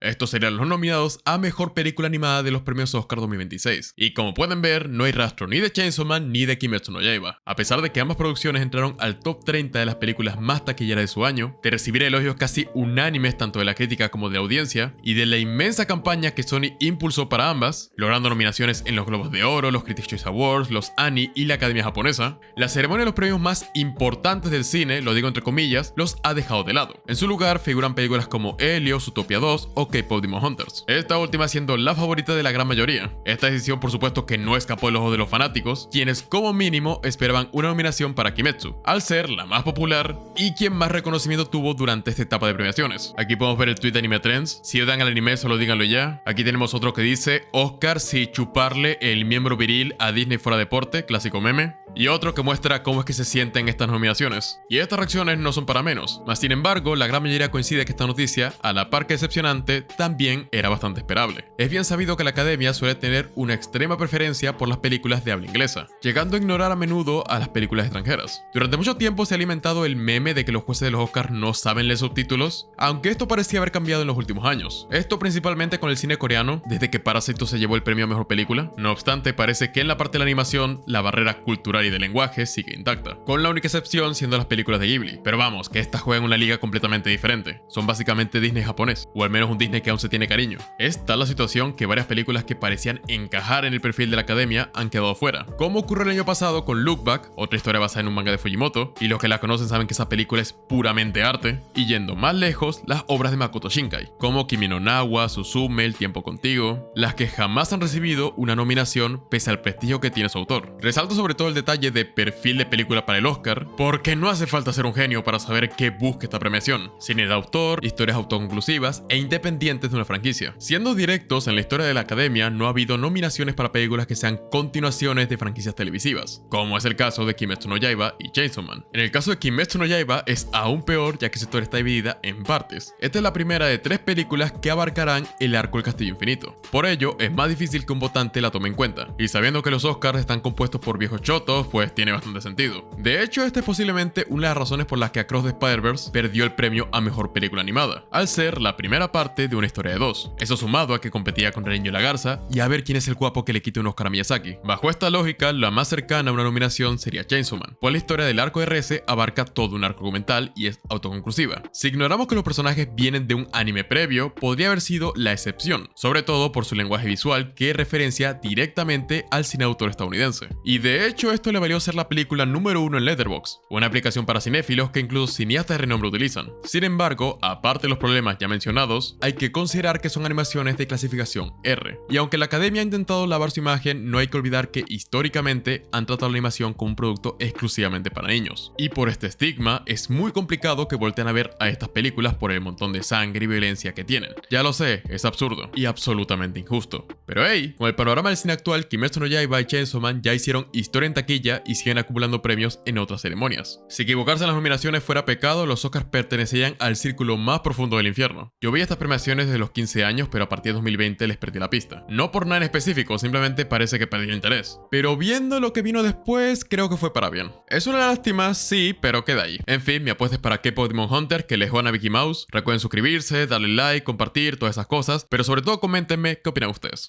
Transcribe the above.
Estos serían los nominados a Mejor Película Animada de los premios Oscar 2026. Y como pueden ver, no hay rastro ni de Chainsaw Man ni de Kimetsu no Yaiba. A pesar de que ambas producciones entraron al top 30 de las películas más taquilleras de su año, de recibir elogios casi unánimes tanto de la crítica como de la audiencia, y de la inmensa campaña que Sony impulsó para ambas, logrando nominaciones en los Globos de Oro, los Critics' Choice Awards, los Annie y la Academia Japonesa, la ceremonia de los premios más importantes del cine, lo digo entre comillas, los ha dejado de lado. En su lugar figuran películas como Helios, Zootopia 2 o K-Pop Demon Hunters, esta última siendo la favorita de la gran mayoría. Esta decisión por supuesto que no escapó del ojo de los fanáticos, quienes como mínimo esperaban una nominación para Kimetsu, al ser la más popular y quien más reconocimiento tuvo durante esta etapa de premiaciones. Aquí podemos ver el tweet de Anime Trends: si odian al anime solo díganlo ya. Aquí tenemos otro que dice: Oscar si chuparle el miembro viril a Disney fuera deporte, clásico meme. Y otro que muestra cómo es que se sienten estas nominaciones. Y estas reacciones no son para menos, mas sin embargo la gran mayoría coincide que esta noticia, a la par que decepcionante, también era bastante esperable. Es bien sabido que la Academia suele tener una extrema preferencia por las películas de habla inglesa, llegando a ignorar a menudo a las películas extranjeras. Durante mucho tiempo se ha alimentado el meme de que los jueces de los Oscars no saben leer subtítulos, aunque esto parecía haber cambiado en los últimos años. Esto principalmente con el cine coreano, desde que Parasite se llevó el premio a Mejor Película. No obstante, parece que en la parte de la animación, la barrera cultural y de lenguaje sigue intacta, con la única excepción siendo las películas de Ghibli. Pero vamos, que estas juegan una liga completamente diferente. Son básicamente Disney japonés, o al menos un Disney que aún se tiene cariño. Es tal la situación que varias películas que parecían encajar en el perfil de la Academia han quedado fuera, como ocurrió el año pasado con Look Back, otra historia basada en un manga de Fujimoto, y los que la conocen saben que esa película es puramente arte, y yendo más lejos, las obras de Makoto Shinkai, como Kimi no Na wa, Suzume, El tiempo contigo, las que jamás han recibido una nominación pese al prestigio que tiene su autor. Resalto sobre todo el detalle de perfil de película para el Oscar, porque no hace falta ser un genio para saber qué busca esta premiación: cine de autor, historias autoconclusivas e independientes de una franquicia. Siendo directos, en la historia de la Academia no ha habido nominaciones para películas que sean continuaciones de franquicias televisivas, como es el caso de Kimetsu no Yaiba y Chainsaw Man. En el caso de Kimetsu no Yaiba es aún peor, ya que su historia está dividida en partes. Esta es la primera de 3 películas que abarcarán el arco del Castillo Infinito. Por ello, es más difícil que un votante la tome en cuenta, y sabiendo que los Oscars están compuestos por viejos chotos, pues tiene bastante sentido. De hecho, esta es posiblemente una de las razones por las que Across the Spider-Verse perdió el premio a Mejor Película Animada, al ser la primera parte de una historia de 2. Eso sumado a que competía con Renyo la Garza y a ver quién es el guapo que le quite un Oscar a Miyazaki. Bajo esta lógica, la más cercana a una nominación sería Chainsaw Man, pues la historia del arco de RS abarca todo un arco argumental y es autoconclusiva. Si ignoramos que los personajes vienen de un anime previo, podría haber sido la excepción, sobre todo por su lenguaje visual que referencia directamente al cine de autor estadounidense. Y de hecho esto le valió ser la película número 1 en Letterboxd, una aplicación para cinéfilos que incluso cineastas de renombre utilizan. Sin embargo, aparte de los problemas ya mencionados, hay que considerar que son animaciones de clasificación R. Y aunque la Academia ha intentado lavar su imagen, no hay que olvidar que históricamente han tratado la animación como un producto exclusivamente para niños. Y por este estigma, es muy complicado que volteen a ver a estas películas por el montón de sangre y violencia que tienen. Ya lo sé, es absurdo y absolutamente injusto. Pero hey, con el panorama del cine actual, Kimetsu no Yaiba y Chainsaw Man ya hicieron historia en taquilla y siguen acumulando premios en otras ceremonias. Si equivocarse en las nominaciones fuera pecado, los Oscars pertenecerían al círculo más profundo del infierno. Yo vi estas premiaciones desde los 15 años, pero a partir de 2020 les perdí la pista. No por nada en específico, simplemente parece que perdí el interés. Pero viendo lo que vino después, creo que fue para bien. Es una lástima, sí, pero queda ahí. En fin, mi apuesta es para K-Pop Demon Hunter, que les juegan a Vicky Mouse. Recuerden suscribirse, darle like, compartir, todas esas cosas, pero sobre todo coméntenme qué opinan ustedes.